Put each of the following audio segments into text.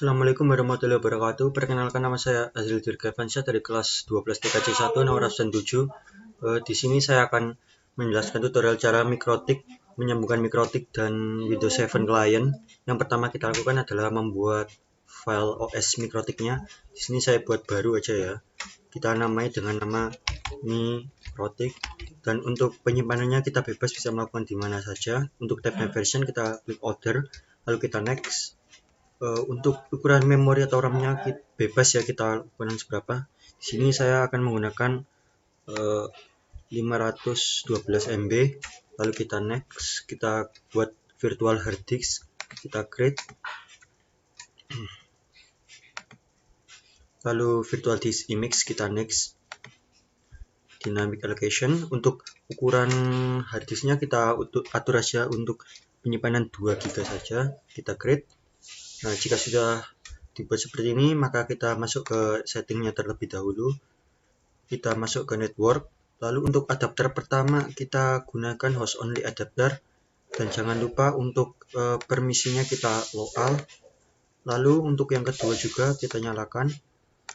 Assalamualaikum warahmatullahi wabarakatuh. Perkenalkan, nama saya Azril Dirgavansyah dari kelas 12 TKC 1 nomor absen 7. Di sini saya akan menjelaskan tutorial cara mikrotik, menyambungkan mikrotik dan Windows 7 client. Yang pertama kita lakukan adalah membuat file OS mikrotiknya. Di sini saya buat baru aja ya. Kita namai dengan nama mikrotik. Dan untuk penyimpanannya kita bebas bisa melakukan di mana saja. Untuk tabnya version kita klik order, lalu kita next. Untuk ukuran memori atau RAM-nya bebas ya, kita lakukan seberapa. Di sini saya akan menggunakan 512 MB. Lalu kita next, kita buat virtual hard disk, kita create. Lalu virtual disk image kita next. Dynamic allocation, untuk ukuran hard disknya kita atur aja untuk penyimpanan 2 GB saja, kita create. Nah, jika sudah dibuat seperti ini, maka kita masuk ke settingnya terlebih dahulu. Kita masuk ke network. Lalu untuk adapter pertama kita gunakan host only adapter. Dan jangan lupa untuk permisinya kita lokal. Lalu untuk yang kedua juga kita nyalakan.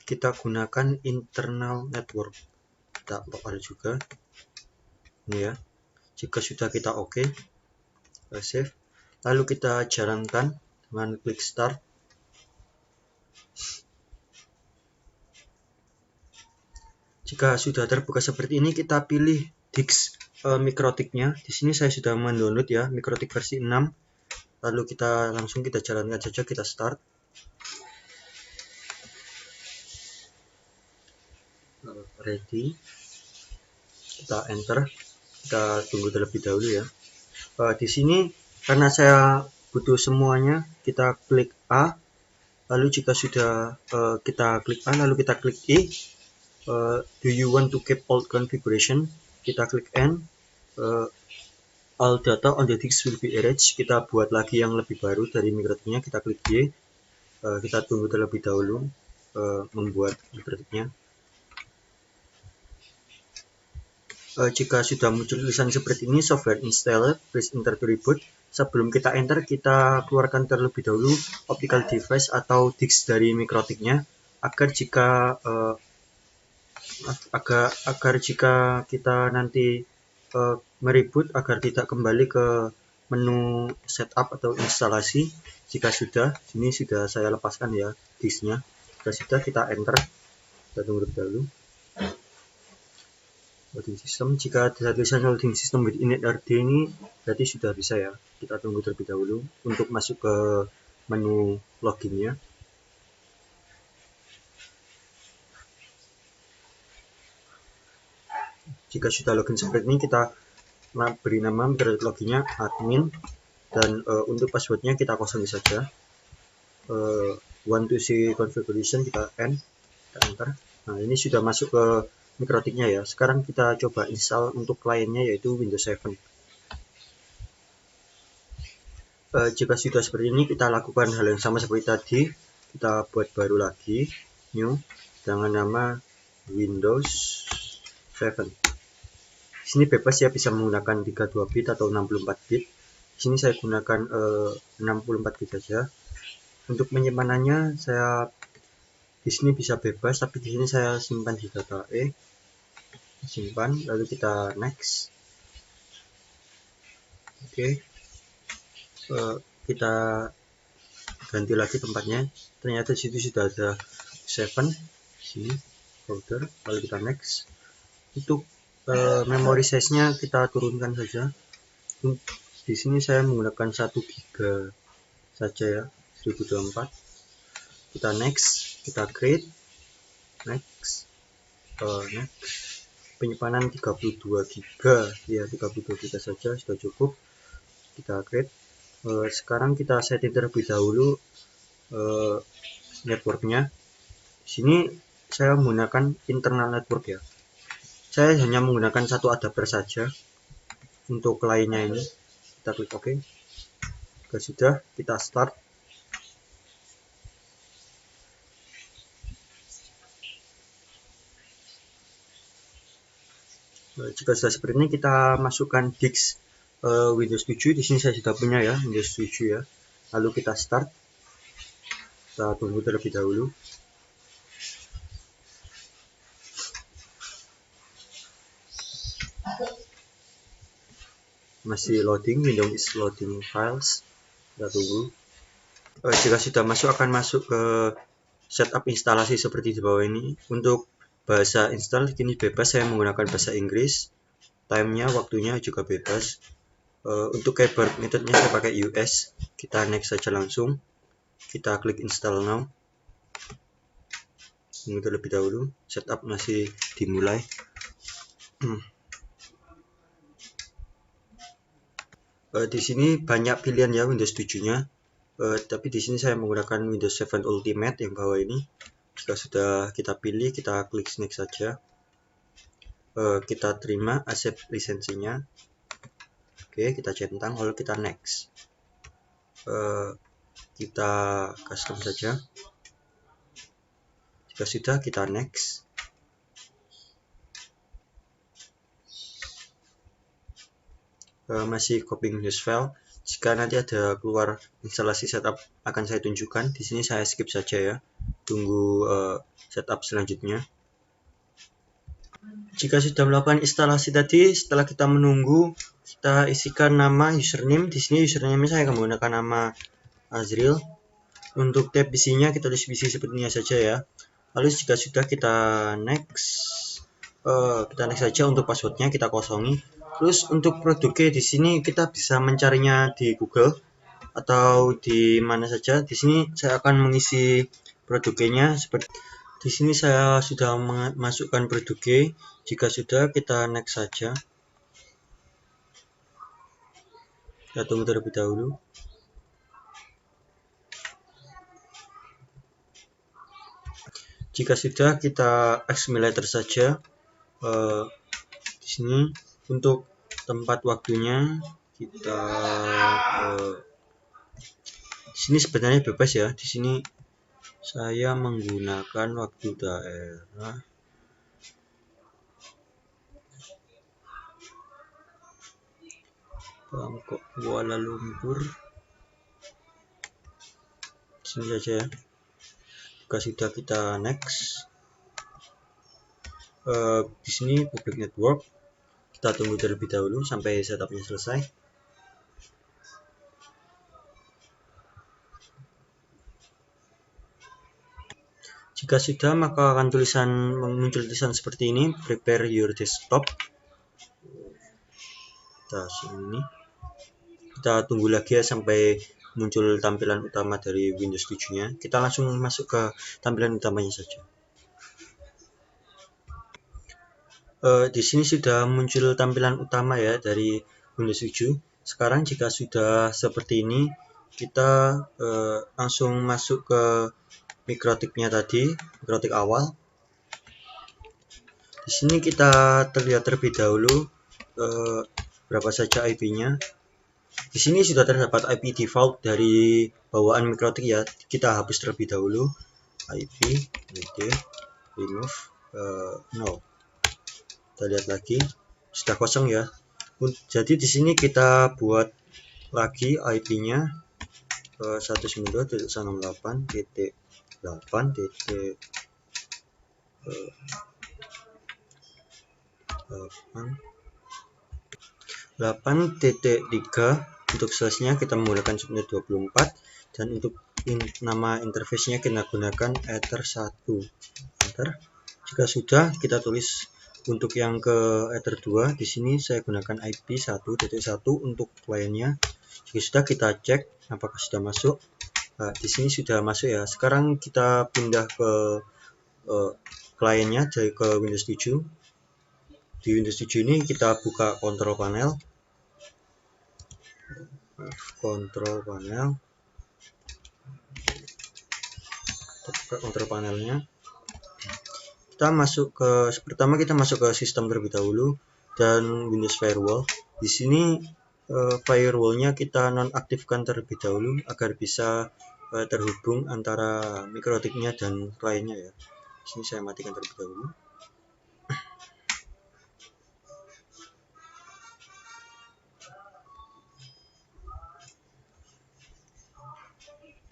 Kita gunakan internal network. Kita lokal juga. Ini ya. Jika sudah kita oke, save. Lalu kita jalankan dengan klik start. Jika sudah terbuka seperti ini, kita pilih disk mikrotiknya. Di sini saya sudah mendownload ya, mikrotik versi 6. Lalu kita langsung jalankan saja, kita start. Ready. Kita enter. Kita tunggu terlebih dahulu ya. Di sini karena saya butuh semuanya, kita klik A. Lalu jika sudah kita klik A, lalu kita klik E. Do you want to keep old configuration? Kita klik N. All data on the disk will be erased. Kita buat lagi yang lebih baru dari mikrotiknya. Kita klik Y. Kita tunggu terlebih dahulu membuat mikrotiknya. Jika sudah muncul tulisan seperti ini, software installed, please enter to reboot. Sebelum kita enter, kita keluarkan terlebih dahulu optical device atau disk dari mikrotiknya, agar jika kita nanti mereboot, agar tidak kembali ke menu setup atau instalasi. Jika sudah, ini sudah saya lepaskan ya disknya. Jika sudah, kita enter. Kita tunggu terlebih dahulu. Loading system, jika ada tulisan loading system with init RD ini berarti sudah bisa ya. Kita tunggu terlebih dahulu untuk masuk ke menu loginnya. Jika sudah login seperti ini, kita beri nama mikrotik loginnya admin, dan untuk passwordnya kita kosongin saja. Want to see configuration, kita N, kita enter. Nah, ini sudah masuk ke mikrotiknya ya. Sekarang kita coba install untuk kliennya, yaitu Windows 7. Jika sudah seperti ini, kita lakukan hal yang sama seperti tadi. Kita buat baru lagi, new, dengan nama Windows 7. Di sini bebas ya, bisa menggunakan 32 bit atau 64 bit. Di sini saya gunakan 64 bit saja. Untuk penyimpanannya saya di sini bisa bebas, tapi di sini saya simpan di data simpan, lalu kita next. Oke. Kita ganti lagi tempatnya. Ternyata di situ sudah ada 7 sini folder, lalu kita next. Untuk memory size-nya kita turunkan saja. Di sini saya menggunakan 1 GB saja ya, 1024. Kita next, kita create, next, next. Penyimpanan 32 GB ya, 32 GB saja sudah cukup. Kita create. Sekarang kita setting terlebih dahulu networknya. Di sini saya menggunakan internal network ya. Saya hanya menggunakan satu adapter saja untuk kliennya ini. Kita klik OK. Jika sudah, kita start. Jika sudah seperti ini, kita masukkan disk Windows 7. Di sini saya sudah punya ya, Windows 7 ya. Lalu kita start. Kita tunggu terlebih dahulu. Masih loading, Windows is loading files. Kita tunggu. Jika sudah masuk, akan masuk ke setup instalasi seperti di bawah ini. Untuk bahasa install ini bebas, saya menggunakan bahasa Inggris. Time-nya, waktunya juga bebas. Untuk keyboard metodenya saya pakai US. Kita next saja langsung. Kita klik install now. Tunggu terlebih dahulu. Setup masih dimulai. Di sini banyak pilihan ya Windows 7-nya. Tapi di sini saya menggunakan Windows 7 Ultimate yang bawah ini. Jika sudah kita pilih, kita klik next saja. Kita terima accept lisensinya. Oke, kita centang, lalu kita next. Kita custom saja. Jika sudah, kita next. Masih copying Windows file. Jika nanti ada keluar instalasi setup akan saya tunjukkan. Di sini saya skip saja ya. Tunggu setup selanjutnya. Jika sudah melakukan instalasi tadi, setelah kita menunggu, kita isikan nama username. Di sini username saya akan menggunakan nama Azril. Untuk tab isinya kita tulis isi sepertinya saja ya. Lalu jika sudah, kita next. Kita next saja. Untuk passwordnya kita kosongi. Terus untuk produknya di sini kita bisa mencarinya di Google atau di mana saja. Di sini saya akan mengisi produknya seperti di sini saya sudah memasukkan produknya. Jika sudah, kita next saja. Kita tunggu terlebih dahulu. Jika sudah, kita accumulator saja. Di sini untuk tempat waktunya kita di sini sebenarnya bebas ya. Di sini saya menggunakan waktu daerah Bangkok Kuala Lumpur. Di sini saja ya. Jika sudah, kita next. Di sini public network. Kita tunggu terlebih dahulu sampai setupnya selesai. Jika sudah, maka akan muncul tulisan seperti ini, prepare your desktop. Kita sini. Kita tunggu lagi ya sampai muncul tampilan utama dari Windows 7-nya. Kita langsung masuk ke tampilan utamanya saja. Di sini sudah muncul tampilan utama ya dari Windows 7. Sekarang jika sudah seperti ini, kita langsung masuk ke mikrotiknya tadi, mikrotik awal. Di sini kita terlihat terlebih dahulu berapa saja IP-nya. Di sini sudah terdapat IP default dari bawaan mikrotik ya. Kita hapus terlebih dahulu IP remove 0. Kita lihat lagi, sudah kosong ya. Jadi di sini kita buat lagi IP-nya 192.8.8.3. Untuk size-nya kita menggunakan subnet 24 dan untuk nama interface-nya kita gunakan Ether 1. Enter. Jika sudah, kita tulis untuk yang ke Ether 2. Di sini saya gunakan IP 1.1 untuk kliennya. Jika sudah, kita cek apakah sudah masuk. Nah, di sini sudah masuk ya. Sekarang kita pindah ke kliennya dari ke Windows 7. Di Windows 7 ini kita buka control panel. Kita buka control panelnya. Kita masuk ke pertama kita masuk ke sistem terlebih dahulu dan Windows Firewall. Di sini firewallnya kita nonaktifkan terlebih dahulu agar bisa terhubung antara mikrotiknya dan kliennya ya. Di sini saya matikan terlebih dahulu.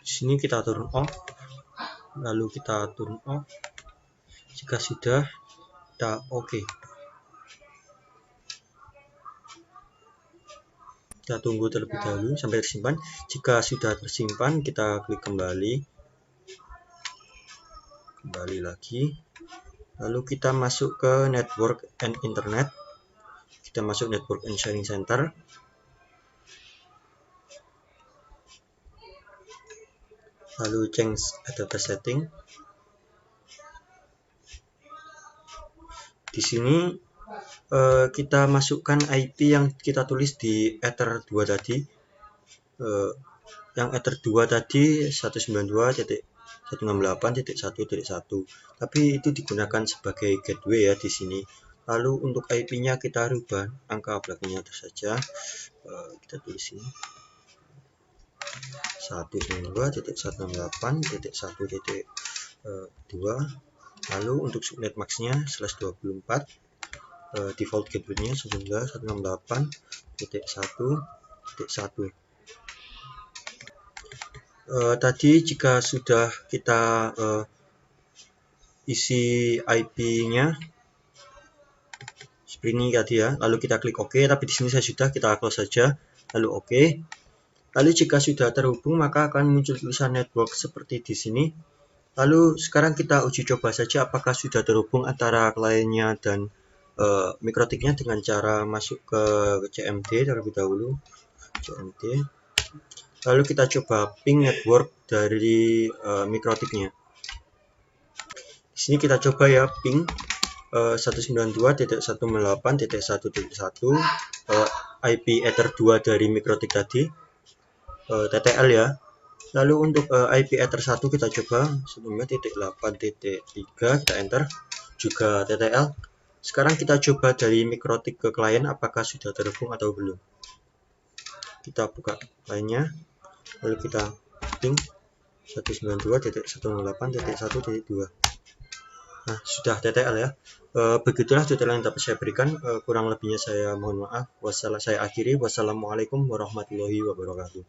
Di sini kita turn off. lalu kita turn off. Jika sudah, kita oke. Kita tunggu terlebih dahulu sampai tersimpan. Jika sudah tersimpan, kita klik kembali lagi, lalu kita masuk ke network and internet. Kita masuk network and sharing center, lalu change adapter setting. Di sini kita masukkan IP yang kita tulis di Ether 2 tadi. Yang Ether 2 tadi 192.168.1.1, tapi itu digunakan sebagai gateway ya di sini. Lalu untuk IP-nya kita rubah angka belakangnya itu saja. Kita tulis ini 192.168.1.2. Lalu untuk subnet max-nya /24. Default gateway-nya 192.168.1.1. Tadi jika sudah kita isi IP-nya seperti ini tadi ya, lalu kita klik OK. Tapi di sini saya sudah, kita close saja, lalu OK. Lalu jika sudah terhubung, maka akan muncul tulisan network seperti di sini. Lalu sekarang kita uji coba saja apakah sudah terhubung antara kliennya dan mikrotiknya dengan cara masuk ke CMD terlebih dahulu. CMD. Lalu kita coba ping network dari mikrotiknya. Di sini kita coba ya ping 192.168.1.1 IP Ether 2 dari mikrotik tadi, TTL ya. Lalu untuk IP Ether 1 kita coba 192.8.3, kita enter, juga TTL. Sekarang kita coba dari mikrotik ke klien apakah sudah terhubung atau belum. Kita buka lainnya, lalu kita ping 192.168.1.2. Nah, sudah TTL ya. Begitulah tutorial yang dapat saya berikan. Kurang lebihnya saya mohon maaf. Saya akhiri. Wassalamualaikum warahmatullahi wabarakatuh.